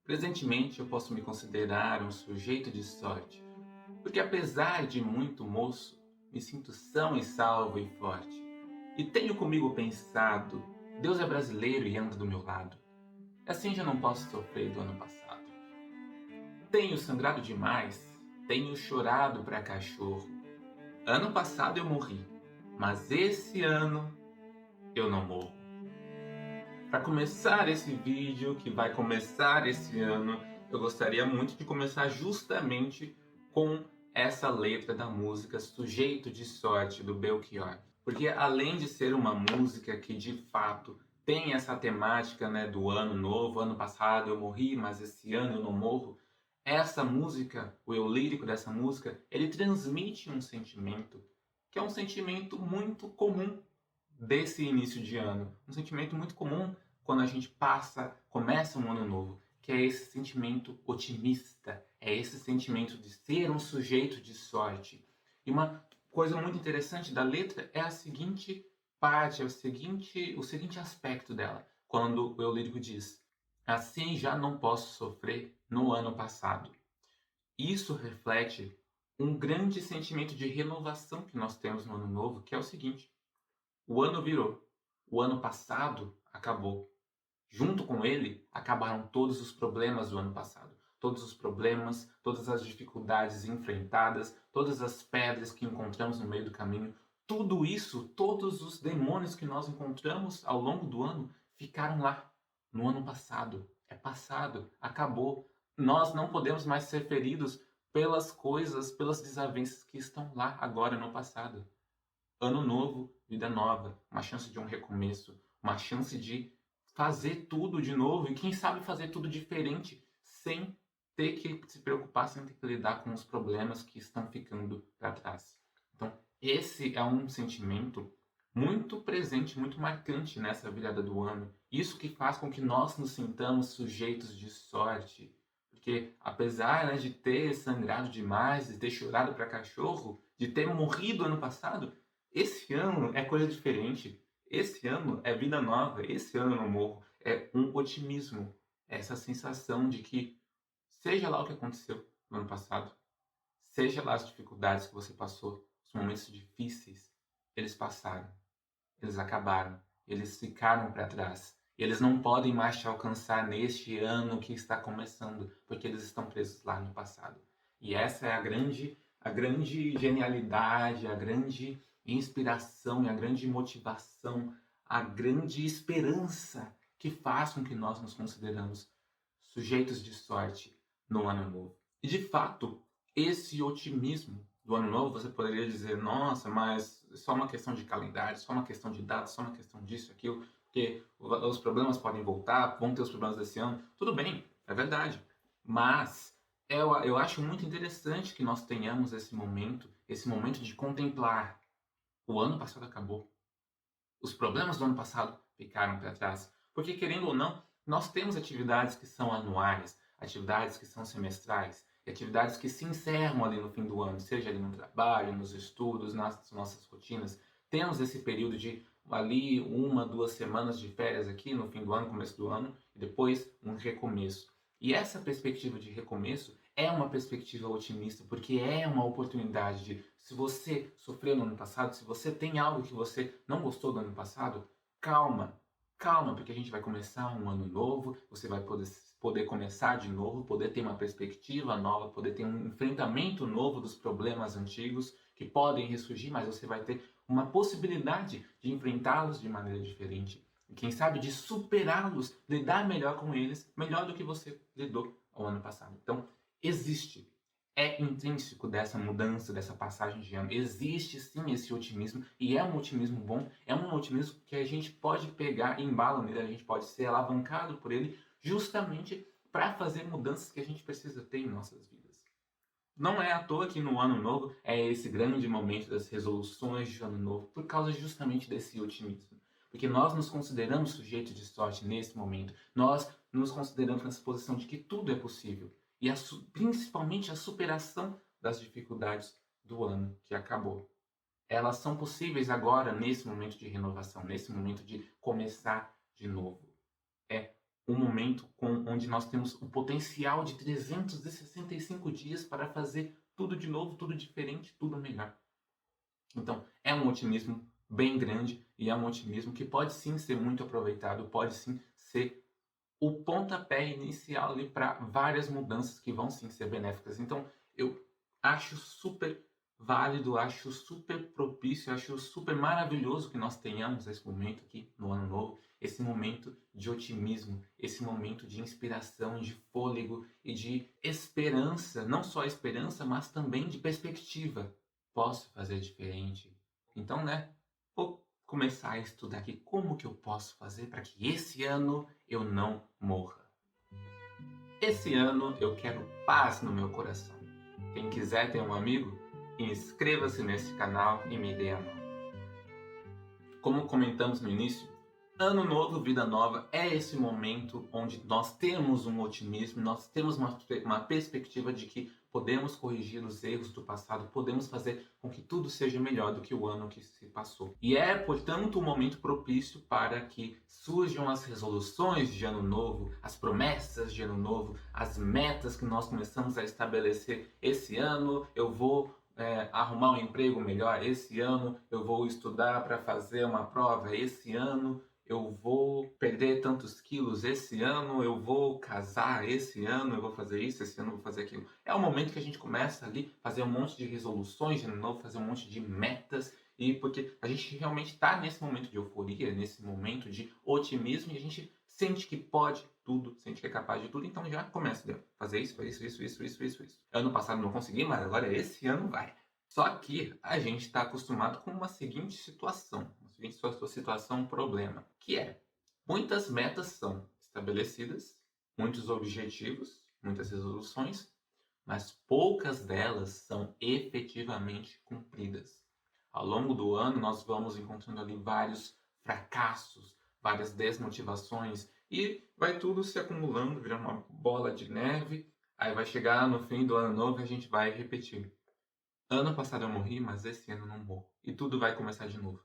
Presentemente, eu posso me considerar um sujeito de sorte, porque apesar de muito moço, me sinto são e salvo e forte. E tenho comigo pensado, Deus é brasileiro e anda do meu lado. Assim já não posso sofrer do ano passado. Tenho sangrado demais, tenho chorado pra cachorro. Ano passado eu morri, mas esse ano eu não morro. Para começar esse vídeo, que vai começar esse ano, eu gostaria muito de começar justamente com essa letra da música Sujeito de Sorte, do Belchior. Porque além de ser uma música que de fato tem essa temática, né, do ano novo, ano passado eu morri, mas esse ano eu não morro, essa música, o eu lírico dessa música, ele transmite um sentimento que é um sentimento muito comum desse início de ano. Um sentimento muito comum quando a gente começa um ano novo, que é esse sentimento otimista, é esse sentimento de ser um sujeito de sorte. E uma coisa muito interessante da letra é a seguinte parte, o seguinte aspecto dela, quando o eu lírico diz: assim já não posso sofrer no ano passado. Isso reflete um grande sentimento de renovação que nós temos no ano novo, que é o seguinte: o ano virou. O ano passado acabou. Junto com ele, acabaram todos os problemas do ano passado. Todos os problemas, todas as dificuldades enfrentadas, todas as pedras que encontramos no meio do caminho. Tudo isso, todos os demônios que nós encontramos ao longo do ano, ficaram lá no ano passado. É passado, acabou. Nós não podemos mais ser feridos pelas coisas, pelas desavenças que estão lá agora no passado. Ano novo, vida nova, uma chance de um recomeço, uma chance de fazer tudo de novo e quem sabe fazer tudo diferente sem ter que se preocupar, sem ter que lidar com os problemas que estão ficando para trás. Então, esse é um sentimento muito presente, muito marcante nessa virada do ano. Isso que faz com que nós nos sintamos sujeitos de sorte. Porque apesar, né, de ter sangrado demais, de ter chorado para cachorro, de ter morrido ano passado, esse ano é coisa diferente. Esse ano é vida nova. Esse ano eu não morro. É um otimismo. É essa sensação de que, seja lá o que aconteceu no ano passado, seja lá as dificuldades que você passou, os momentos difíceis, eles passaram. Eles acabaram. Eles ficaram para trás. Eles não podem mais te alcançar neste ano que está começando, porque eles estão presos lá no passado. E essa é a grande genialidade, a grande inspiração e a grande motivação, a grande esperança que faz com que nós nos consideramos sujeitos de sorte no ano novo. E de fato, esse otimismo do ano novo, você poderia dizer, nossa, mas é só uma questão de calendário, só uma questão de datas, só uma questão disso, aquilo, porque os problemas podem voltar, vão ter os problemas desse ano. Tudo bem, é verdade. Mas eu acho muito interessante que nós tenhamos esse momento de contemplar. O ano passado acabou. Os problemas do ano passado ficaram para trás. Porque, querendo ou não, nós temos atividades que são anuais, atividades que são semestrais, e atividades que se encerram ali no fim do ano, seja ali no trabalho, nos estudos, nas nossas rotinas. Temos esse período de ali 1, 2 semanas de férias aqui no fim do ano, começo do ano, e depois um recomeço. E essa perspectiva de recomeço é uma perspectiva otimista, porque é uma oportunidade de, se você sofreu no ano passado, se você tem algo que você não gostou do ano passado, calma, calma, porque a gente vai começar um ano novo, você vai poder começar de novo, poder ter uma perspectiva nova, poder ter um enfrentamento novo dos problemas antigos que podem ressurgir, mas você vai ter uma possibilidade de enfrentá-los de maneira diferente. E quem sabe de superá-los, lidar melhor com eles, melhor do que você lidou ao ano passado. Então, existe. É intrínseco dessa mudança, dessa passagem de ano. Existe sim esse otimismo, e é um otimismo bom, é um otimismo que a gente pode pegar embalo nele, a gente pode ser alavancado por ele, justamente para fazer mudanças que a gente precisa ter em nossas vidas. Não é à toa que no ano novo é esse grande momento das resoluções de ano novo, por causa justamente desse otimismo. Porque nós nos consideramos sujeitos de sorte nesse momento. Nós nos consideramos nessa posição de que tudo é possível. E principalmente a superação das dificuldades do ano que acabou. Elas são possíveis agora, nesse momento de renovação, nesse momento de começar de novo. É um momento onde nós temos o potencial de 365 dias para fazer tudo de novo, tudo diferente, tudo melhor. Então, é um otimismo bem grande e é um otimismo que pode sim ser muito aproveitado, pode sim ser o pontapé inicial ali para várias mudanças que vão sim ser benéficas. Então, eu acho super válido, acho super propício, acho super maravilhoso que nós tenhamos esse momento aqui no Ano Novo, esse momento de otimismo, esse momento de inspiração, de fôlego e de esperança, não só esperança, mas também de perspectiva. Posso fazer diferente. Então, né, vou começar a estudar aqui como que eu posso fazer para que esse ano eu não morra. Esse ano eu quero paz no meu coração. Quem quiser ter um amigo, inscreva-se nesse canal e me dê a mão. Como comentamos no início, Ano Novo, Vida Nova é esse momento onde nós temos um otimismo, nós temos uma perspectiva de que podemos corrigir os erros do passado, podemos fazer com que tudo seja melhor do que o ano que se passou. E é, portanto, um momento propício para que surjam as resoluções de Ano Novo, as promessas de Ano Novo, as metas que nós começamos a estabelecer esse ano. Eu vou arrumar um emprego melhor esse ano, eu vou estudar para fazer uma prova esse ano, eu vou perder tantos quilos esse ano, eu vou casar esse ano, eu vou fazer isso, esse ano eu vou fazer aquilo. É o momento que a gente começa ali a fazer um monte de resoluções de ano novo, fazer um monte de metas, e porque a gente realmente está nesse momento de euforia, nesse momento de otimismo, e a gente sente que pode tudo, sente que é capaz de tudo, então já começa a fazer isso. Ano passado não consegui, mas agora esse ano vai. Só que a gente está acostumado com uma seguinte situação, um problema, que é muitas metas são estabelecidas, muitos objetivos, muitas resoluções, mas poucas delas são efetivamente cumpridas. Ao longo do ano, nós vamos encontrando ali vários fracassos, várias desmotivações e vai tudo se acumulando, virando uma bola de neve. Aí vai chegar no fim do ano novo e a gente vai repetir. Ano passado eu morri, mas esse ano não morro. E tudo vai começar de novo.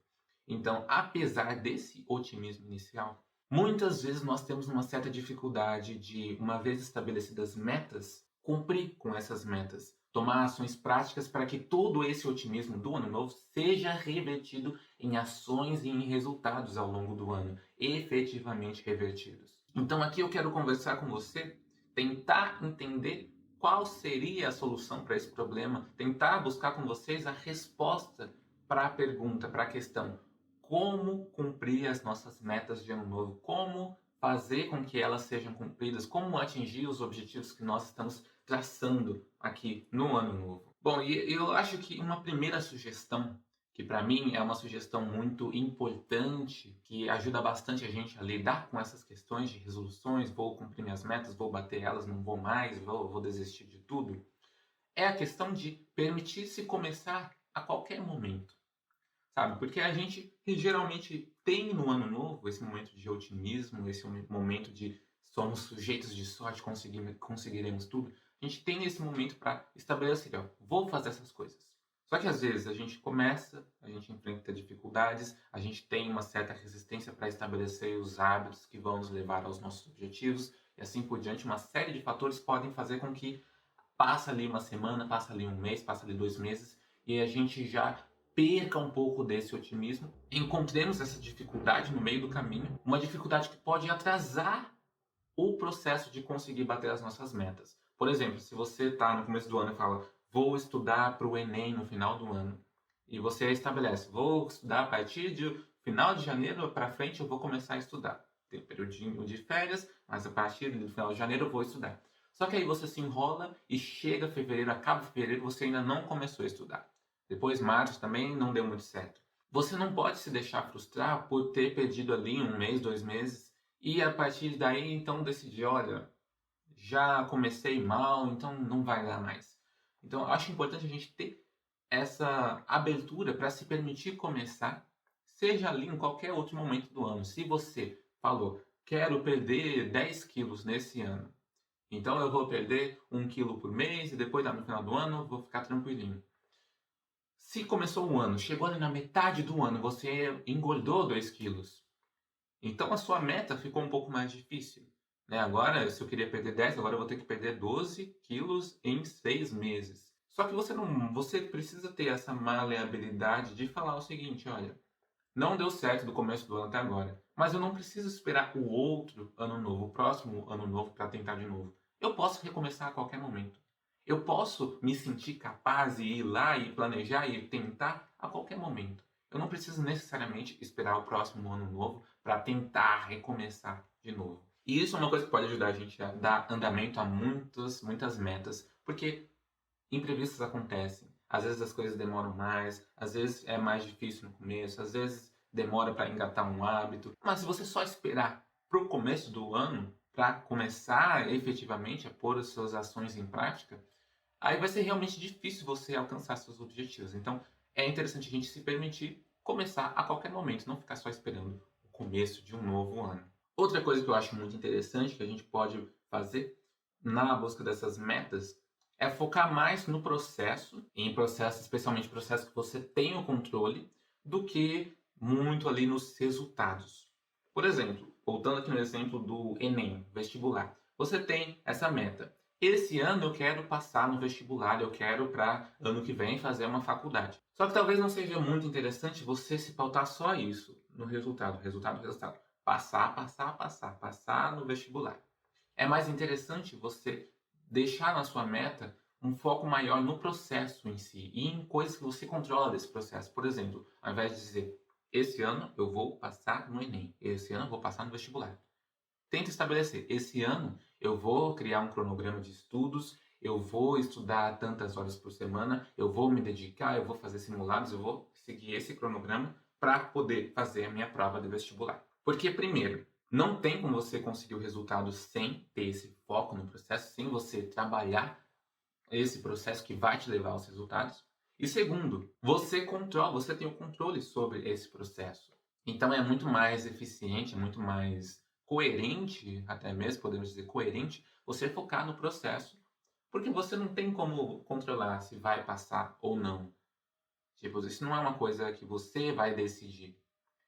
Então, apesar desse otimismo inicial, muitas vezes nós temos uma certa dificuldade de, uma vez estabelecidas metas, cumprir com essas metas. Tomar ações práticas para que todo esse otimismo do ano novo seja revertido em ações e em resultados ao longo do ano, efetivamente revertidos. Então aqui eu quero conversar com você, tentar entender qual seria a solução para esse problema, tentar buscar com vocês a resposta para a pergunta, para a questão: como cumprir as nossas metas de ano novo? Como fazer com que elas sejam cumpridas? Como atingir os objetivos que nós estamos traçando aqui no ano novo? Bom, e eu acho que uma primeira sugestão, que para mim é uma sugestão muito importante, que ajuda bastante a gente a lidar com essas questões de resoluções, vou cumprir minhas metas, vou bater elas, não vou mais, vou desistir de tudo, é a questão de permitir-se começar a qualquer momento, sabe? Porque a gente geralmente tem no ano novo esse momento de otimismo, esse momento de somos sujeitos de sorte, conseguiremos tudo. A gente tem esse momento para estabelecer, ó, vou fazer essas coisas. Só que às vezes a gente começa, a gente enfrenta dificuldades, a gente tem uma certa resistência para estabelecer os hábitos que vão nos levar aos nossos objetivos e assim por diante. Uma série de fatores podem fazer com que passa ali uma semana, passa ali um mês, passa ali 2 meses e a gente já perca um pouco desse otimismo, encontremos essa dificuldade no meio do caminho, uma dificuldade que pode atrasar o processo de conseguir bater as nossas metas. Por exemplo, se você está no começo do ano e fala, vou estudar para o Enem no final do ano, e você estabelece, vou estudar a partir de final de janeiro para frente, eu vou começar a estudar. Tem um período de férias, mas a partir do final de janeiro eu vou estudar. Só que aí você se enrola e chega fevereiro, acaba fevereiro, você ainda não começou a estudar. Depois março também não deu muito certo. Você não pode se deixar frustrar por ter perdido ali um mês, 2 meses, e a partir daí então decidir, olha, já comecei mal, então não vai dar mais. Então acho importante a gente ter essa abertura para se permitir começar, seja ali em qualquer outro momento do ano. Se você falou, quero perder 10 quilos nesse ano, então eu vou perder 1 quilo por mês e depois lá no final do ano eu vou ficar tranquilinho. Se começou o ano, chegou ali na metade do ano, você engordou 2 quilos. Então a sua meta ficou um pouco mais difícil. né? Agora, se eu queria perder 10, agora eu vou ter que perder 12 quilos em 6 meses. Só que você precisa ter essa maleabilidade de falar o seguinte: olha, não deu certo do começo do ano até agora, mas eu não preciso esperar o outro ano novo, o próximo ano novo para tentar de novo. Eu posso recomeçar a qualquer momento. Eu posso me sentir capaz e ir lá e planejar e tentar a qualquer momento. Eu não preciso necessariamente esperar o próximo ano novo para tentar recomeçar de novo. E isso é uma coisa que pode ajudar a gente a dar andamento a muitas metas, porque imprevistos acontecem. Às vezes as coisas demoram mais, às vezes é mais difícil no começo, às vezes demora para engatar um hábito. Mas se você só esperar para o começo do ano para começar efetivamente a pôr as suas ações em prática, aí vai ser realmente difícil você alcançar seus objetivos. Então é interessante a gente se permitir começar a qualquer momento, não ficar só esperando o começo de um novo ano. Outra coisa que eu acho muito interessante que a gente pode fazer na busca dessas metas é focar mais no processo, em processos, especialmente processos que você tem o controle, do que muito ali nos resultados. Por exemplo, voltando aqui no exemplo do Enem, vestibular. Você tem essa meta. Esse ano eu quero passar no vestibular, eu quero para ano que vem fazer uma faculdade. Só que talvez não seja muito interessante você se pautar só isso, no resultado, resultado, resultado. Passar, passar, passar, passar no vestibular. É mais interessante você deixar na sua meta um foco maior no processo em si e em coisas que você controla desse processo. Por exemplo, ao invés de dizer, esse ano eu vou passar no Enem, esse ano eu vou passar no vestibular. Tenta estabelecer, esse ano eu vou criar um cronograma de estudos, eu vou estudar tantas horas por semana, eu vou me dedicar, eu vou fazer simulados, eu vou seguir esse cronograma para poder fazer a minha prova de vestibular. Porque, primeiro, não tem como você conseguir o resultado sem ter esse foco no processo, sem você trabalhar esse processo que vai te levar aos resultados. E segundo, você tem o controle sobre esse processo. Então é muito mais eficiente, é muito mais coerente, até mesmo podemos dizer coerente, você focar no processo, porque você não tem como controlar se vai passar ou não. Tipo, isso não é uma coisa que você vai decidir.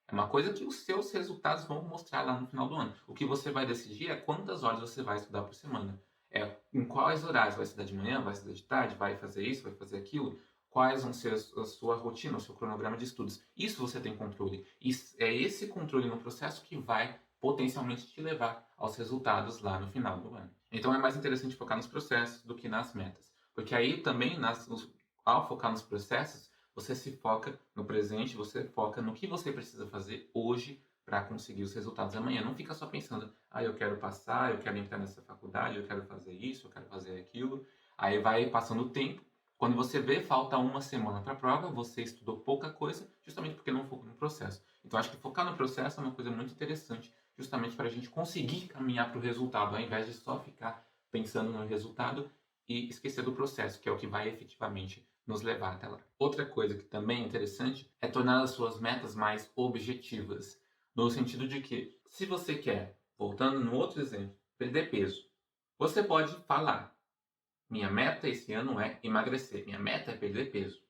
É uma coisa que os seus resultados vão mostrar lá no final do ano. O que você vai decidir é quantas horas você vai estudar por semana. É em quais horários vai estudar de manhã, vai estudar de tarde, vai fazer isso, vai fazer aquilo. Quais vão ser a sua rotina, o seu cronograma de estudos. Isso você tem controle. E é esse controle no processo que vai potencialmente te levar aos resultados lá no final do ano. Então é mais interessante focar nos processos do que nas metas. Porque aí também, ao focar nos processos, você se foca no presente, você foca no que você precisa fazer hoje para conseguir os resultados amanhã. Não fica só pensando, eu quero passar, eu quero entrar nessa faculdade, eu quero fazer isso, eu quero fazer aquilo. Aí vai passando o tempo. Quando você vê, falta uma semana para a prova, você estudou pouca coisa, justamente porque não focou no processo. Então, acho que focar no processo é uma coisa muito interessante, justamente para a gente conseguir caminhar para o resultado, ao invés de só ficar pensando no resultado e esquecer do processo, que é o que vai efetivamente nos levar até lá. Outra coisa que também é interessante é tornar as suas metas mais objetivas, no sentido de que, se você quer, voltando no outro exemplo, perder peso, você pode falar: minha meta esse ano é emagrecer, minha meta é perder peso.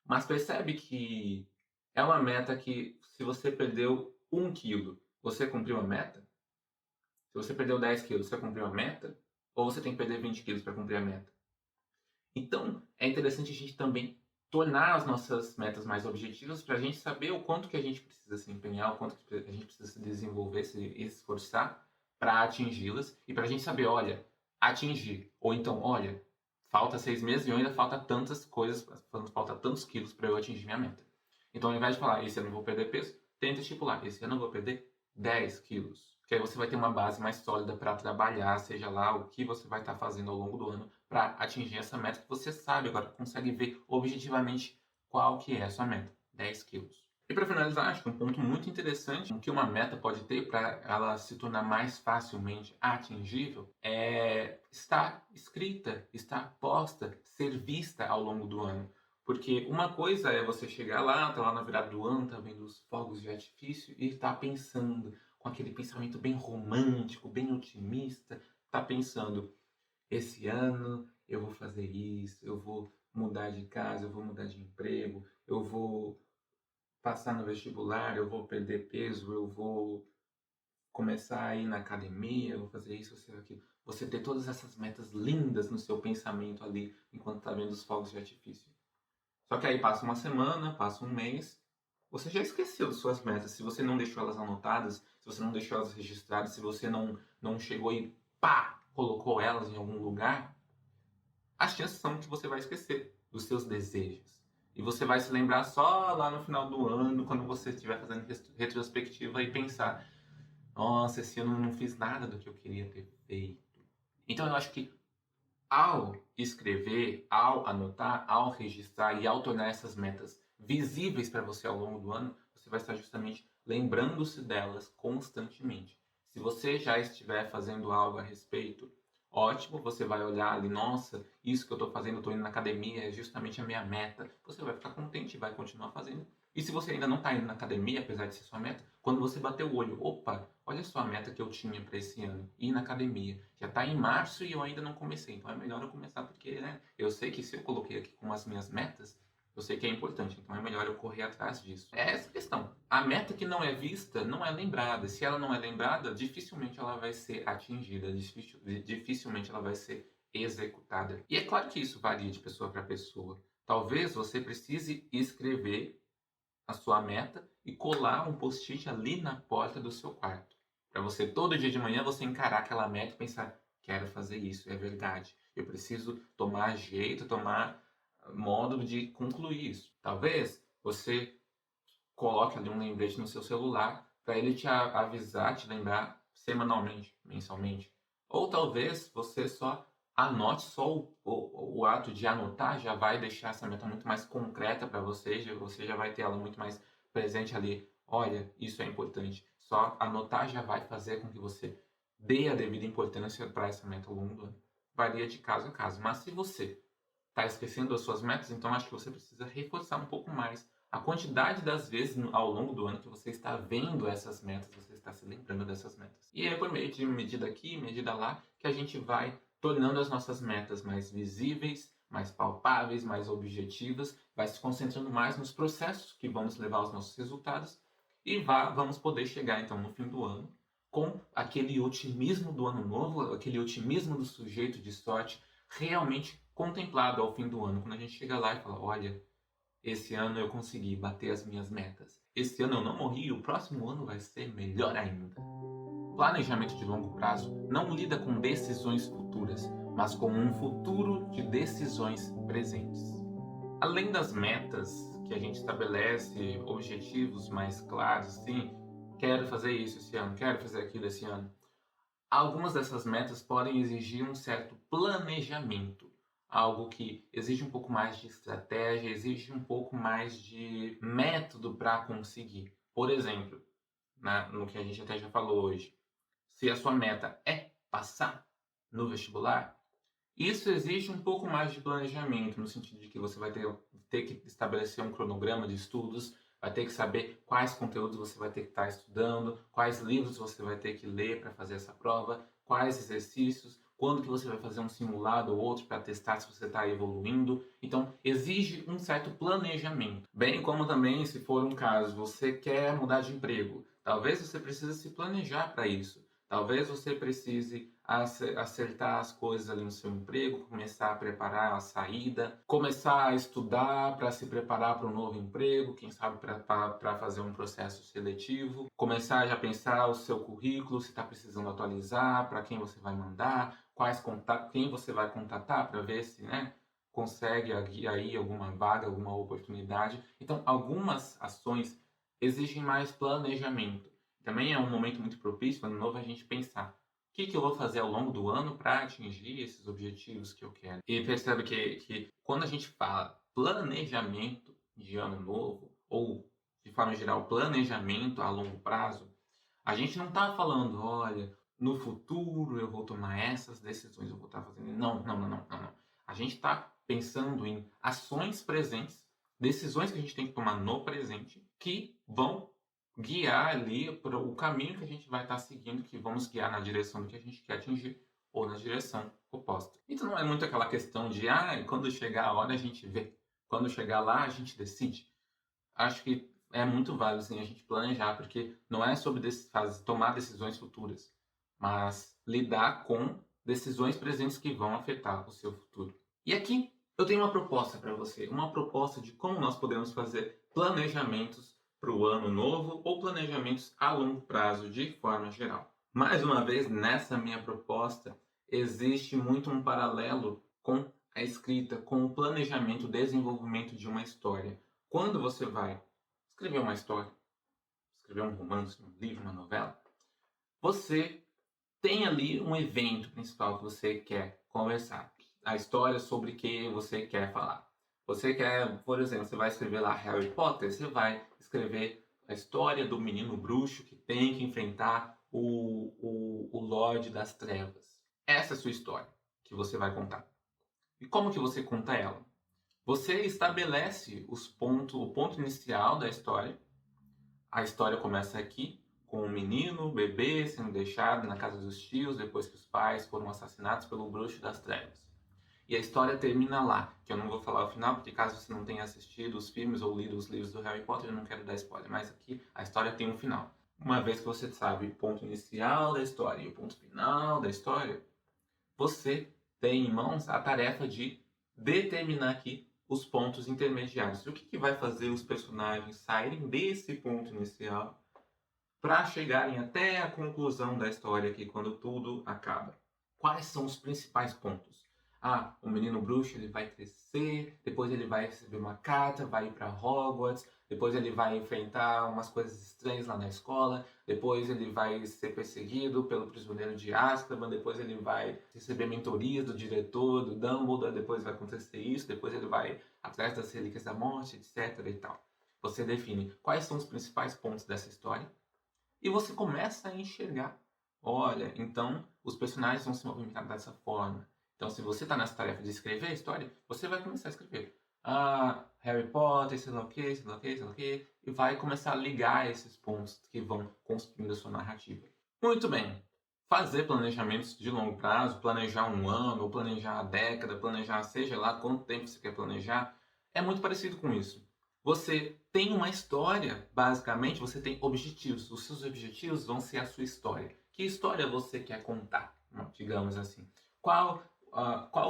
Mas percebe que é uma meta que, se você perdeu 1 quilo, você cumpriu a meta? Se você perdeu 10 quilos, você cumpriu a meta? Ou você tem que perder 20 quilos para cumprir a meta? Então, é interessante a gente também tornar as nossas metas mais objetivas para a gente saber o quanto que a gente precisa se empenhar, o quanto que a gente precisa se desenvolver, se esforçar para atingi-las e para a gente saber, olha, atingir. Ou então, olha, falta 6 meses e ainda falta tantas coisas, falta tantos quilos para eu atingir minha meta. Então, ao invés de falar, esse ano eu vou perder peso, tenta estipular, esse ano eu vou perder 10 quilos. Que aí você vai ter uma base mais sólida para trabalhar, seja lá o que você vai estar fazendo ao longo do ano para atingir essa meta que você sabe, agora consegue ver objetivamente qual que é a sua meta, 10 quilos. E para finalizar, acho que um ponto muito interessante que uma meta pode ter para ela se tornar mais facilmente atingível é estar escrita, estar posta, ser vista ao longo do ano. Porque uma coisa é você chegar lá, tá lá na virada do ano, tá vendo os fogos de artifício e tá pensando com aquele pensamento bem romântico, bem otimista, tá pensando: esse ano eu vou fazer isso, eu vou mudar de casa, eu vou mudar de emprego, eu vou passar no vestibular, eu vou perder peso, eu vou começar a ir na academia, vou fazer isso, vou fazer aquilo. Você ter todas essas metas lindas no seu pensamento ali, enquanto tá vendo os fogos de artifício. Só que aí passa uma semana, passa um mês, você já esqueceu das suas metas. Se você não deixou elas anotadas, se você não deixou elas registradas, se você não chegou e pá, colocou elas em algum lugar, as chances são que você vai esquecer dos seus desejos. E você vai se lembrar só lá no final do ano, quando você estiver fazendo retrospectiva e pensar: nossa, esse ano eu não fiz nada do que eu queria ter feito. Então eu acho que ao escrever, ao anotar, ao registrar e ao tornar essas metas visíveis para você ao longo do ano, você vai estar justamente lembrando-se delas constantemente. Se você já estiver fazendo algo a respeito, ótimo, você vai olhar ali, nossa, isso que eu estou fazendo, eu estou indo na academia, é justamente a minha meta. Você vai ficar contente e vai continuar fazendo. E se você ainda não está indo na academia, apesar de ser sua meta, quando você bater o olho, opa, olha só a meta que eu tinha para esse ano, ir na academia. Já está em março e eu ainda não comecei, então é melhor eu começar porque, né, eu sei que se eu coloquei aqui com as minhas metas, eu sei que é importante, então é melhor eu correr atrás disso. É essa a questão. A meta que não é vista não é lembrada. Se ela não é lembrada, dificilmente ela vai ser atingida, dificilmente ela vai ser executada. E é claro que isso varia de pessoa para pessoa. Talvez você precise escrever a sua meta e colar um post-it ali na porta do seu quarto. Para você, todo dia de manhã, você encarar aquela meta e pensar: quero fazer isso, é verdade. Eu preciso tomar jeito, tomar modo de concluir isso. Talvez você coloque ali um lembrete no seu celular para ele te avisar, te lembrar semanalmente, mensalmente. Ou talvez você só anote, só o ato de anotar já vai deixar essa meta muito mais concreta para você já vai ter ela muito mais presente ali. Olha, isso é importante. Só anotar já vai fazer com que você dê a devida importância para essa meta ao longo do ano. Varia de caso a caso. Mas se você está esquecendo as suas metas, então acho que você precisa reforçar um pouco mais a quantidade das vezes ao longo do ano que você está vendo essas metas, você está se lembrando dessas metas. E é por meio de medida aqui, medida lá, que a gente vai tornando as nossas metas mais visíveis, mais palpáveis, mais objetivas, vai se concentrando mais nos processos que vamos levar aos nossos resultados e vamos poder chegar então no fim do ano com aquele otimismo do ano novo, aquele otimismo do sujeito de sorte realmente contemplado ao fim do ano, quando a gente chega lá e fala: olha, esse ano eu consegui bater as minhas metas. Esse ano eu não morri e o próximo ano vai ser melhor ainda. Planejamento de longo prazo não lida com decisões futuras, mas com um futuro de decisões presentes. Além das metas que a gente estabelece, objetivos mais claros, sim, quero fazer isso esse ano, quero fazer aquilo esse ano. Algumas dessas metas podem exigir um certo planejamento, algo que exige um pouco mais de estratégia, exige um pouco mais de método para conseguir. Por exemplo, no que a gente até já falou hoje, se a sua meta é passar no vestibular, isso exige um pouco mais de planejamento, no sentido de que você vai ter que estabelecer um cronograma de estudos, vai ter que saber quais conteúdos você vai ter que estar estudando, quais livros você vai ter que ler para fazer essa prova, quais exercícios, quando que você vai fazer um simulado ou outro para testar se você está evoluindo. Então, exige um certo planejamento. Bem como também, se for um caso, você quer mudar de emprego, talvez você precise se planejar para isso. Talvez você precise acertar as coisas ali no seu emprego, começar a preparar a saída, começar a estudar para se preparar para um novo emprego, quem sabe para fazer um processo seletivo, começar já a pensar o seu currículo, se está precisando atualizar, para quem você vai mandar, quem você vai contatar para ver se, né, consegue aí alguma vaga, alguma oportunidade. Então, algumas ações exigem mais planejamento. Também é um momento muito propício, ano novo, a gente pensar: o que eu vou fazer ao longo do ano para atingir esses objetivos que eu quero? E percebe que quando a gente fala planejamento de ano novo, ou de forma geral, planejamento a longo prazo, a gente não está falando: olha, no futuro eu vou tomar essas decisões, eu vou estar fazendo. Não, não, não, não, não, não. A gente está pensando em ações presentes, decisões que a gente tem que tomar no presente, que vão guiar ali para o caminho que a gente vai estar seguindo, que vamos guiar na direção do que a gente quer atingir ou na direção oposta. Então não é muito aquela questão de quando chegar a hora a gente vê, quando chegar lá a gente decide. Acho que é muito válido sim, a gente planejar, porque não é sobre tomar decisões futuras, mas lidar com decisões presentes que vão afetar o seu futuro. E aqui eu tenho uma proposta para você, uma proposta de como nós podemos fazer planejamentos para o ano novo ou planejamentos a longo prazo de forma geral. Mais uma vez, nessa minha proposta, existe muito um paralelo com a escrita, com o planejamento, o desenvolvimento de uma história. Quando você vai escrever uma história, escrever um romance, um livro, uma novela, você tem ali um evento principal que você quer conversar. A história sobre que você quer falar. Você quer, por exemplo, você vai escrever lá Harry Potter, você vai escrever a história do menino bruxo que tem que enfrentar o Lorde das Trevas. Essa é a sua história que você vai contar. E como que você conta ela? Você estabelece o ponto inicial da história. A história começa aqui, com um menino, um bebê, sendo deixado na casa dos tios depois que os pais foram assassinados pelo bruxo das trevas. E a história termina lá, que eu não vou falar o final, porque caso você não tenha assistido os filmes ou lido os livros do Harry Potter, eu não quero dar spoiler, mas aqui a história tem um final. Uma vez que você sabe o ponto inicial da história e o ponto final da história, você tem em mãos a tarefa de determinar aqui os pontos intermediários. O que vai fazer os personagens saírem desse ponto inicial para chegarem até a conclusão da história aqui, quando tudo acaba. Quais são os principais pontos? Ah, o menino bruxo ele vai crescer, depois ele vai receber uma carta, vai ir para Hogwarts, depois ele vai enfrentar umas coisas estranhas lá na escola, depois ele vai ser perseguido pelo prisioneiro de Azkaban, depois ele vai receber mentorias do diretor, do Dumbledore, depois vai acontecer isso, depois ele vai atrás das relíquias da morte, etc. e tal. Você define quais são os principais pontos dessa história e você começa a enxergar. Olha, então os personagens vão se movimentar dessa forma. Então, se você está nessa tarefa de escrever a história, você vai começar a escrever. Ah, Harry Potter, sei lá o que, sei lá o que, sei lá o que, e vai começar a ligar esses pontos que vão construindo a sua narrativa. Muito bem. Fazer planejamentos de longo prazo, planejar um ano, ou planejar a década, planejar seja lá quanto tempo você quer planejar, é muito parecido com isso. Você tem uma história, basicamente, você tem objetivos. Os seus objetivos vão ser a sua história. Que história você quer contar, digamos assim? Qual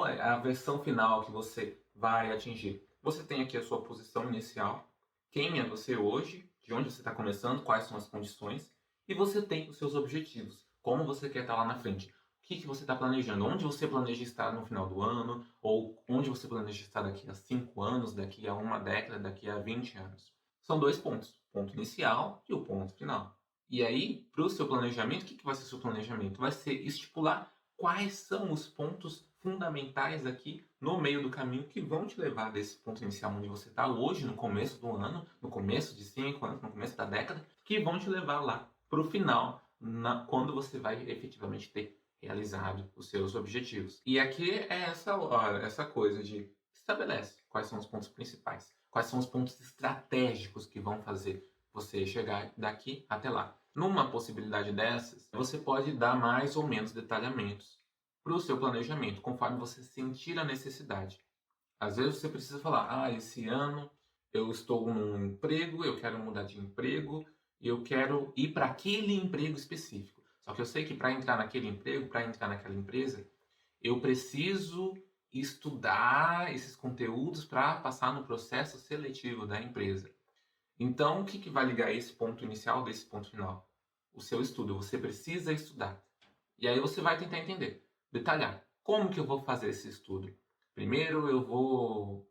é a versão final que você vai atingir? Você tem aqui a sua posição inicial, quem é você hoje, de onde você está começando, quais são as condições, e você tem os seus objetivos, como você quer estar lá na frente. O que você está planejando? Onde você planeja estar no final do ano? Ou onde você planeja estar daqui a 5 anos, daqui a uma década, daqui a 20 anos? São dois pontos. O ponto inicial e o ponto final. E aí, para o seu planejamento, o que vai ser o seu planejamento? Vai ser estipular quais são os pontos fundamentais aqui no meio do caminho que vão te levar desse ponto inicial onde você está hoje, no começo do ano, no começo de 5 anos, no começo da década, que vão te levar lá para o final, quando você vai efetivamente ter realizado os seus objetivos. E aqui é essa hora, essa coisa de estabelece quais são os pontos principais, quais são os pontos estratégicos que vão fazer você chegar daqui até lá. Numa possibilidade dessas, você pode dar mais ou menos detalhamentos para o seu planejamento, conforme você sentir a necessidade. Às vezes você precisa falar, esse ano eu estou num emprego, eu quero mudar de emprego, e eu quero ir para aquele emprego específico. Só que eu sei que para entrar naquele emprego, para entrar naquela empresa, eu preciso estudar esses conteúdos para passar no processo seletivo da empresa. Então, o que vai ligar esse ponto inicial desse ponto final? O seu estudo. Você precisa estudar. E aí você vai tentar entender, detalhar. Como que eu vou fazer esse estudo? Primeiro eu vou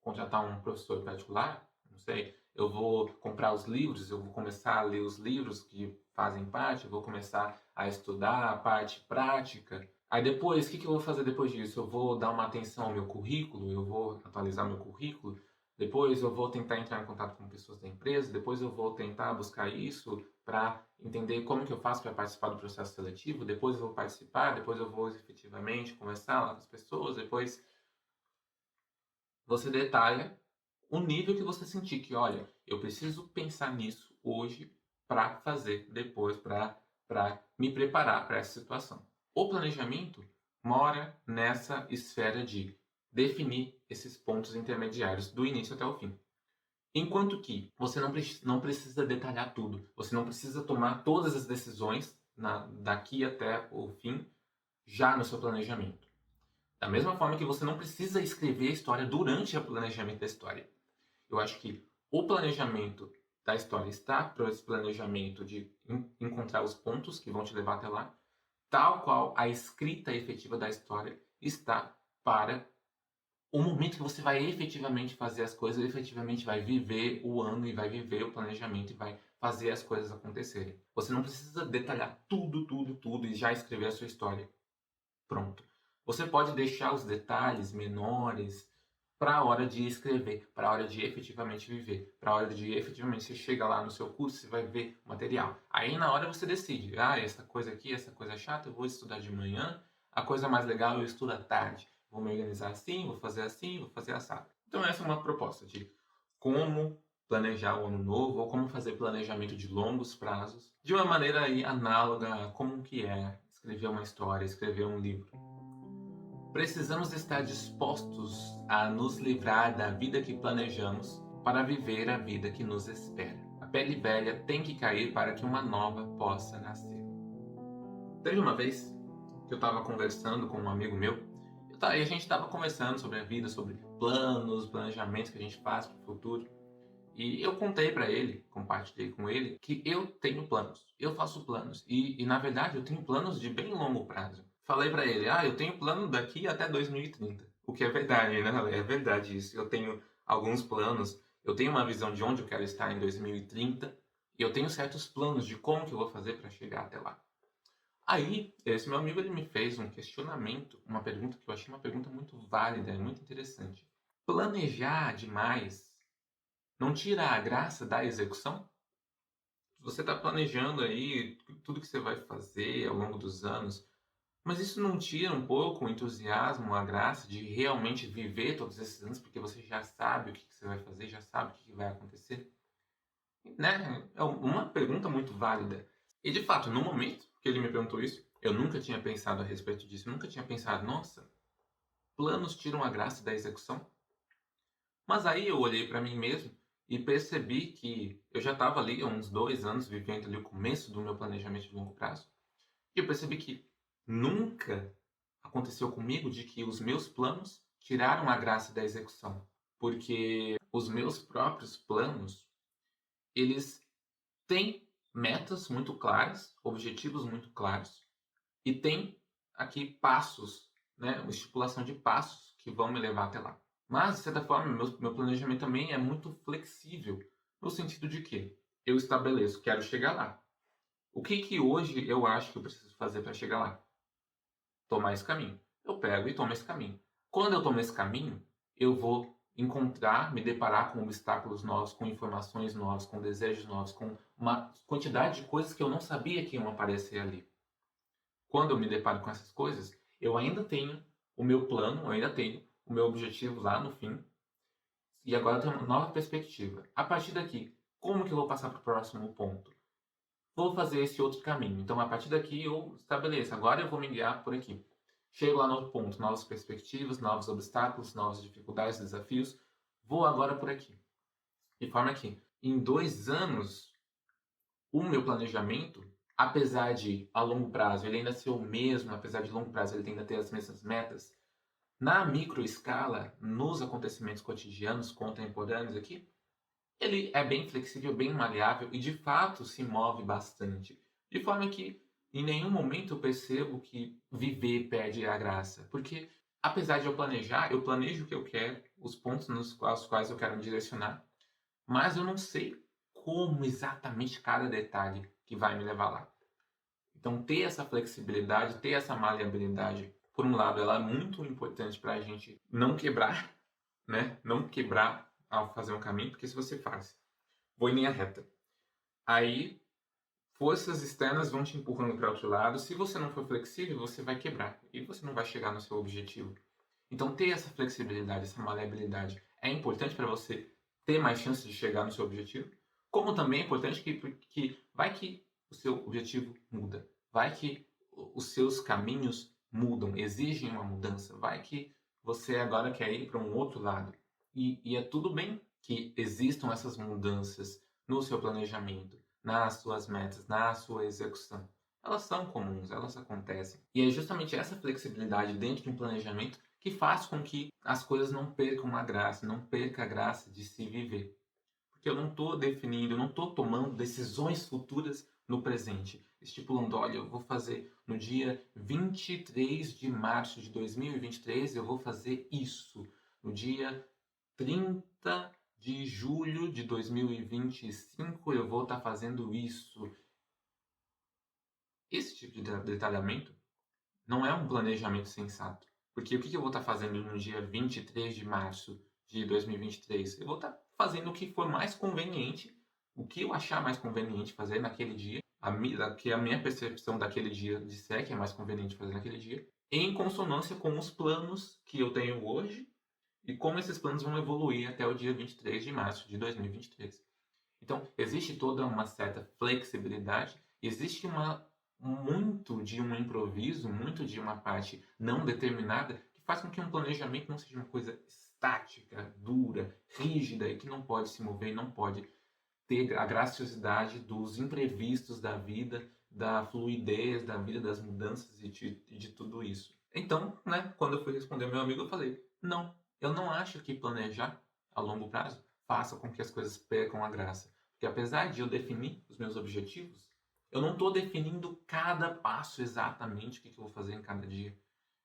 contratar um professor particular, não sei. Eu vou comprar os livros, eu vou começar a ler os livros que fazem parte, eu vou começar a estudar a parte prática. Aí depois, o que eu vou fazer depois disso? Eu vou dar uma atenção ao meu currículo, eu vou atualizar meu currículo, depois eu vou tentar entrar em contato com pessoas da empresa, depois eu vou tentar buscar isso para entender como que eu faço para participar do processo seletivo, depois eu vou participar, depois eu vou efetivamente conversar lá com as pessoas, depois você detalha o nível que você sentir que, olha, eu preciso pensar nisso hoje para fazer depois, para me preparar para essa situação. O planejamento mora nessa esfera de definir esses pontos intermediários do início até o fim. Enquanto que você não precisa detalhar tudo, você não precisa tomar todas as decisões daqui até o fim já no seu planejamento. Da mesma forma que você não precisa escrever a história durante o planejamento da história. Eu acho que o planejamento da história está para esse planejamento de encontrar os pontos que vão te levar até lá, tal qual a escrita efetiva da história está para o momento que você vai efetivamente fazer as coisas, efetivamente vai viver o ano e vai viver o planejamento e vai fazer as coisas acontecerem. Você não precisa detalhar tudo, tudo, tudo e já escrever a sua história. Pronto. Você pode deixar os detalhes menores para a hora de escrever, para a hora de efetivamente viver, para a hora de efetivamente você chega lá no seu curso, você vai ver o material. Aí na hora você decide, essa coisa aqui, essa coisa chata, eu vou estudar de manhã, a coisa mais legal eu estudo à tarde. Vou me organizar assim, vou fazer assado. Então essa é uma proposta de como planejar o ano novo ou como fazer planejamento de longos prazos de uma maneira aí análoga a como que é escrever uma história, escrever um livro. Precisamos estar dispostos a nos livrar da vida que planejamos para viver a vida que nos espera. A pele velha tem que cair para que uma nova possa nascer. Teve uma vez que eu estava conversando com um amigo meu e a gente estava conversando sobre a vida, sobre planos, planejamentos que a gente faz para o futuro. E eu contei para ele, compartilhei com ele, que eu tenho planos, eu faço planos. E na verdade eu tenho planos de bem longo prazo. Falei para ele, eu tenho plano daqui até 2030. O que é verdade, né? É verdade isso. Eu tenho alguns planos, eu tenho uma visão de onde eu quero estar em 2030 e eu tenho certos planos de como que eu vou fazer para chegar até lá. Aí, esse meu amigo ele me fez um questionamento, uma pergunta que eu achei uma pergunta muito válida, muito interessante. Planejar demais não tira a graça da execução? Você está planejando aí tudo que você vai fazer ao longo dos anos, mas isso não tira um pouco o entusiasmo, a graça de realmente viver todos esses anos, porque você já sabe o que você vai fazer, já sabe o que vai acontecer? Né? É uma pergunta muito válida. E de fato, no momento que ele me perguntou isso, eu nunca tinha pensado a respeito disso, nunca tinha pensado, nossa, planos tiram a graça da execução? Mas aí eu olhei para mim mesmo e percebi que eu já estava ali há uns 2 anos vivendo ali o começo do meu planejamento de longo prazo. E eu percebi que nunca aconteceu comigo de que os meus planos tiraram a graça da execução. Porque os meus próprios planos, eles têm metas muito claras, objetivos muito claros e tem aqui passos, né, uma estipulação de passos que vão me levar até lá. Mas, de certa forma, meu planejamento também é muito flexível, no sentido de que eu estabeleço, quero chegar lá. O que que hoje eu acho que eu preciso fazer para chegar lá? Tomar esse caminho. Eu pego e tomo esse caminho. Quando eu tomo esse caminho, eu vou encontrar, me deparar com obstáculos novos, com informações novas, com desejos novos, com uma quantidade de coisas que eu não sabia que iam aparecer ali. Quando eu me deparo com essas coisas, eu ainda tenho o meu plano, eu ainda tenho o meu objetivo lá no fim, e agora eu tenho uma nova perspectiva. A partir daqui, como que eu vou passar para o próximo ponto? Vou fazer esse outro caminho. Então, a partir daqui, eu estabeleço. Agora eu vou me guiar por aqui. Chego lá no outro ponto, novas perspectivas, novos obstáculos, novas dificuldades, desafios. Vou agora por aqui. De forma que, em 2 anos, o meu planejamento, apesar de a longo prazo ele ainda ser o mesmo, apesar de longo prazo ele ainda ter as mesmas metas, na microescala, nos acontecimentos cotidianos contemporâneos aqui, ele é bem flexível, bem maleável e de fato se move bastante. De forma que em nenhum momento eu percebo que viver perde a graça. Porque apesar de eu planejar, eu planejo o que eu quero, os pontos aos quais eu quero me direcionar, mas eu não sei como exatamente cada detalhe que vai me levar lá. Então, ter essa flexibilidade, ter essa maleabilidade, por um lado, ela é muito importante para a gente não quebrar, né? Não quebrar ao fazer um caminho, porque se você faz, vou em linha reta, aí forças externas vão te empurrando para outro lado. Se você não for flexível, você vai quebrar e você não vai chegar no seu objetivo. Então, ter essa flexibilidade, essa maleabilidade é importante para você ter mais chances de chegar no seu objetivo, como também é importante que vai que o seu objetivo muda, vai que os seus caminhos mudam, exigem uma mudança, vai que você agora quer ir para um outro lado. E é tudo bem que existam essas mudanças no seu planejamento, nas suas metas, na sua execução. Elas são comuns, elas acontecem. E é justamente essa flexibilidade dentro de um planejamento que faz com que as coisas não percam a graça, não perca a graça de se viver. Porque eu não estou definindo, eu não estou tomando decisões futuras no presente, estipulando, olha, eu vou fazer no dia 23 de março de 2023, eu vou fazer isso. No dia 30 de julho de 2025, eu vou estar fazendo isso. Esse tipo de detalhamento não é um planejamento sensato. Porque o que eu vou estar fazendo no dia 23 de março de 2023? Eu vou estar fazendo o que for mais conveniente, o que eu achar mais conveniente fazer naquele dia, que a minha percepção daquele dia disser que é mais conveniente fazer naquele dia, em consonância com os planos que eu tenho hoje e como esses planos vão evoluir até o dia 23 de março de 2023. Então, existe toda uma certa flexibilidade, existe muito de um improviso, muito de uma parte não determinada, que faz com que um planejamento não seja uma coisa estática, dura, rígida e que não pode se mover e não pode ter a graciosidade dos imprevistos da vida, da fluidez da vida, das mudanças e de tudo isso. Então, né, quando eu fui responder ao meu amigo, eu falei: não, eu não acho que planejar a longo prazo faça com que as coisas percam a graça. Porque apesar de eu definir os meus objetivos, eu não estou definindo cada passo exatamente o que eu vou fazer em cada dia.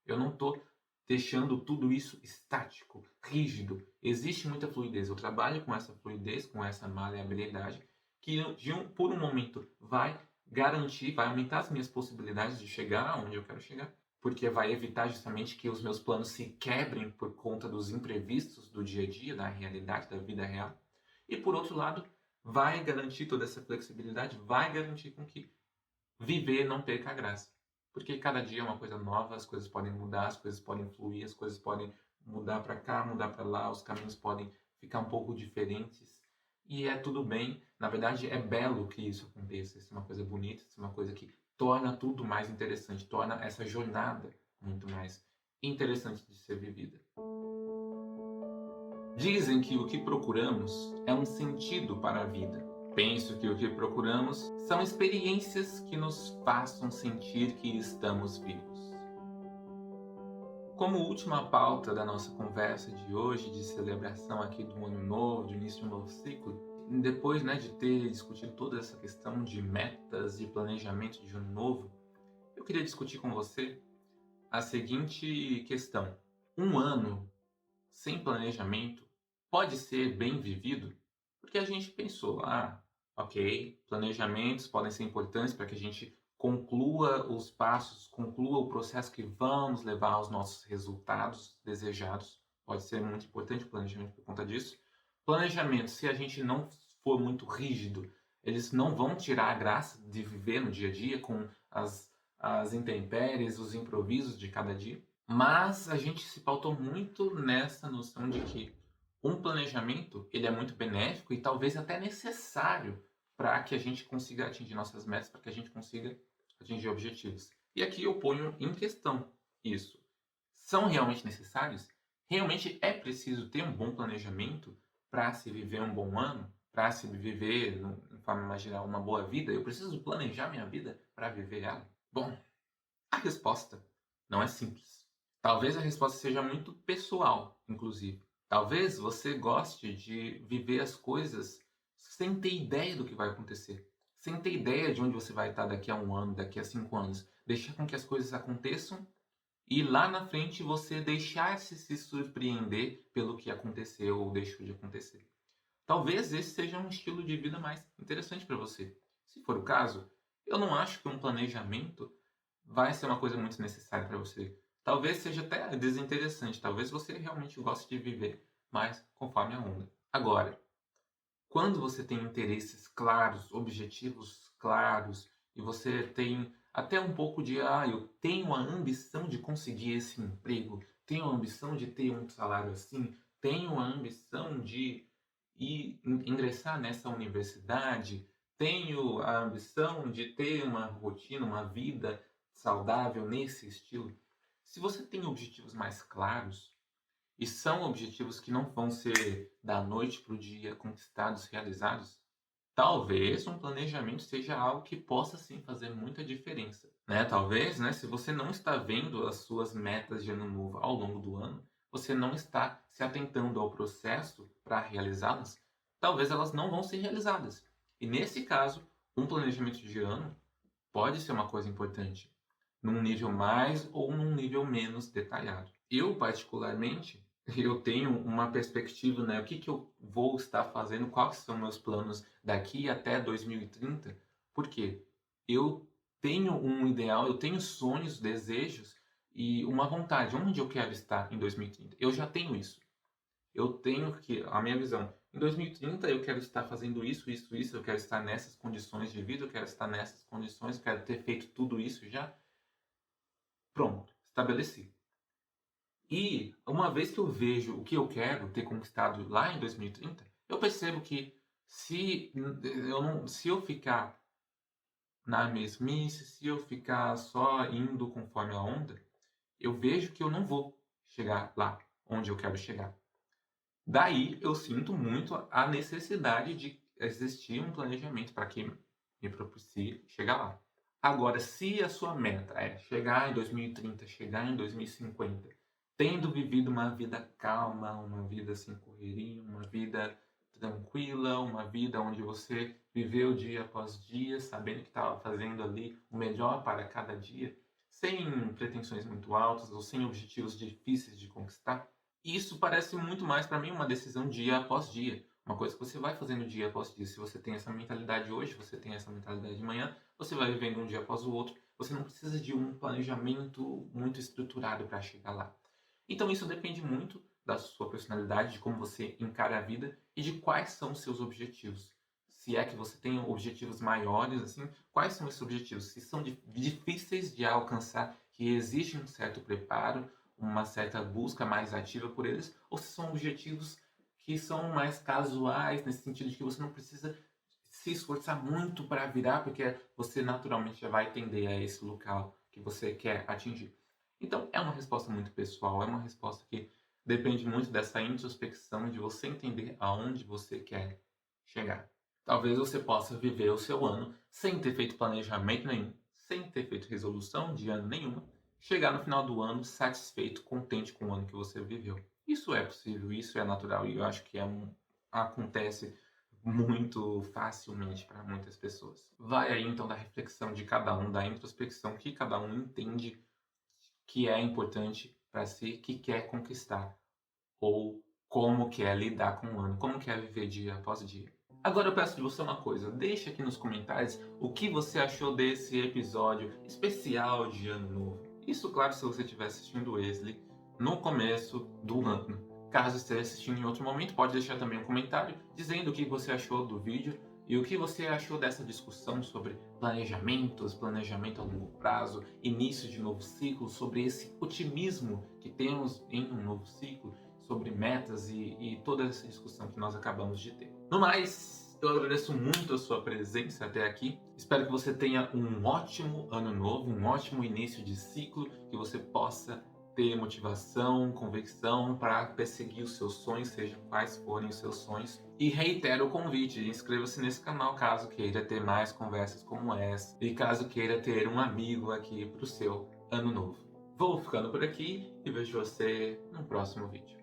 Eu não estou deixando tudo isso estático, rígido. Existe muita fluidez. Eu trabalho com essa fluidez, com essa maleabilidade, que por um momento vai garantir, vai aumentar as minhas possibilidades de chegar aonde eu quero chegar, porque vai evitar justamente que os meus planos se quebrem por conta dos imprevistos do dia a dia, da realidade, da vida real. E por outro lado, vai garantir toda essa flexibilidade, vai garantir com que viver não perca a graça. Porque cada dia é uma coisa nova, as coisas podem mudar, as coisas podem fluir, as coisas podem mudar para cá, mudar para lá, os caminhos podem ficar um pouco diferentes. E é tudo bem. Na verdade, é belo que isso aconteça. Isso é uma coisa bonita, isso é uma coisa que torna tudo mais interessante, torna essa jornada muito mais interessante de ser vivida. Dizem que o que procuramos é um sentido para a vida. Penso que o que procuramos são experiências que nos façam sentir que estamos vivos. Como última pauta da nossa conversa de hoje, de celebração aqui do Ano Novo, do início de um novo ciclo, depois de ter discutido toda essa questão de metas, de planejamento de Ano Novo, eu queria discutir com você a seguinte questão. Um ano sem planejamento pode ser bem vivido? Porque a gente pensou, ok, planejamentos podem ser importantes para que a gente conclua os passos, conclua o processo que vamos levar aos nossos resultados desejados. Pode ser muito importante o planejamento por conta disso. Planejamento, se a gente não for muito rígido, eles não vão tirar a graça de viver no dia a dia com as intempéries, os improvisos de cada dia. Mas a gente se pautou muito nessa noção de que um planejamento ele é muito benéfico e talvez até necessário para que a gente consiga atingir nossas metas, para que a gente consiga atingir objetivos. E aqui eu ponho em questão isso. São realmente necessários? Realmente é preciso ter um bom planejamento para se viver um bom ano? Para se viver, de forma mais geral, uma boa vida? Eu preciso planejar minha vida para viver ela? Bom, a resposta não é simples. Talvez a resposta seja muito pessoal, inclusive. Talvez você goste de viver as coisas sem ter ideia do que vai acontecer. Sem ter ideia de onde você vai estar daqui a um ano, daqui a 5 anos. Deixar com que as coisas aconteçam e lá na frente você deixar-se se surpreender pelo que aconteceu ou deixou de acontecer. Talvez esse seja um estilo de vida mais interessante para você. Se for o caso, eu não acho que um planejamento vai ser uma coisa muito necessária para você. Talvez seja até desinteressante, talvez você realmente goste de viver mais conforme a onda. Agora, quando você tem interesses claros, objetivos claros, e você tem até um pouco de, eu tenho a ambição de conseguir esse emprego, tenho a ambição de ter um salário assim, tenho a ambição de ingressar nessa universidade, tenho a ambição de ter uma rotina, uma vida saudável nesse estilo. Se você tem objetivos mais claros, E são objetivos que não vão ser da noite para o dia conquistados, realizados. Talvez um planejamento seja algo que possa sim fazer muita diferença, né? Talvez, né, se você não está vendo as suas metas de ano novo ao longo do ano, você não está se atentando ao processo para realizá-las, talvez elas não vão ser realizadas. E nesse caso, um planejamento de ano pode ser uma coisa importante, num nível mais ou num nível menos detalhado. Eu, particularmente, eu tenho uma perspectiva, né? O que que eu vou estar fazendo, quais são meus planos daqui até 2030, porque eu tenho um ideal, eu tenho sonhos, desejos e uma vontade, onde eu quero estar em 2030. Eu já tenho isso. Eu tenho que, a minha visão, em 2030 eu quero estar fazendo isso, isso, isso, eu quero estar nessas condições de vida, eu quero estar nessas condições, eu quero ter feito tudo isso já. Pronto, estabeleci. E uma vez que eu vejo o que eu quero ter conquistado lá em 2030, eu percebo que se eu ficar na mesmice, se eu ficar só indo conforme a onda, eu vejo que eu não vou chegar lá onde eu quero chegar. Daí eu sinto muito a necessidade de existir um planejamento para que me propicie chegar lá. Agora, se a sua meta é chegar em 2030, chegar em 2050, tendo vivido uma vida calma, uma vida sem correria, uma vida tranquila, uma vida onde você viveu dia após dia, sabendo que estava fazendo ali o melhor para cada dia, sem pretensões muito altas ou sem objetivos difíceis de conquistar, isso parece muito mais para mim uma decisão dia após dia, uma coisa que você vai fazendo dia após dia. Se você tem essa mentalidade hoje, você tem essa mentalidade de manhã, você vai vivendo um dia após o outro. Você não precisa de um planejamento muito estruturado para chegar lá. Então isso depende muito da sua personalidade, de como você encara a vida e de quais são os seus objetivos. Se é que você tem objetivos maiores, assim, quais são esses objetivos? Se são difíceis de alcançar, que exigem um certo preparo, uma certa busca mais ativa por eles, ou se são objetivos que são mais casuais, nesse sentido de que você não precisa se esforçar muito para virar, porque você naturalmente já vai tender a esse local que você quer atingir. Então, é uma resposta muito pessoal, é uma resposta que depende muito dessa introspecção, de você entender aonde você quer chegar. Talvez você possa viver o seu ano sem ter feito planejamento nenhum, sem ter feito resolução de ano nenhuma, chegar no final do ano satisfeito, contente com o ano que você viveu. Isso é possível, isso é natural e eu acho que acontece muito facilmente para muitas pessoas. Vai aí então da reflexão de cada um, da introspecção que cada um entende que é importante para si, que quer conquistar, ou como quer lidar com o ano, como quer viver dia após dia. Agora eu peço de você uma coisa, deixe aqui nos comentários o que você achou desse episódio especial de Ano Novo. Isso, claro, se você estiver assistindo o Wesley no começo do ano. Caso esteja assistindo em outro momento, pode deixar também um comentário dizendo o que você achou do vídeo e o que você achou dessa discussão sobre planejamentos, planejamento a longo prazo, início de novo ciclo, sobre esse otimismo que temos em um novo ciclo, sobre metas e toda essa discussão que nós acabamos de ter. No mais, eu agradeço muito a sua presença até aqui. Espero que você tenha um ótimo ano novo, um ótimo início de ciclo, que você possa ter motivação, convicção para perseguir os seus sonhos, sejam quais forem os seus sonhos. E reitero o convite, inscreva-se nesse canal caso queira ter mais conversas como essa e caso queira ter um amigo aqui para o seu ano novo. Vou ficando por aqui e vejo você no próximo vídeo.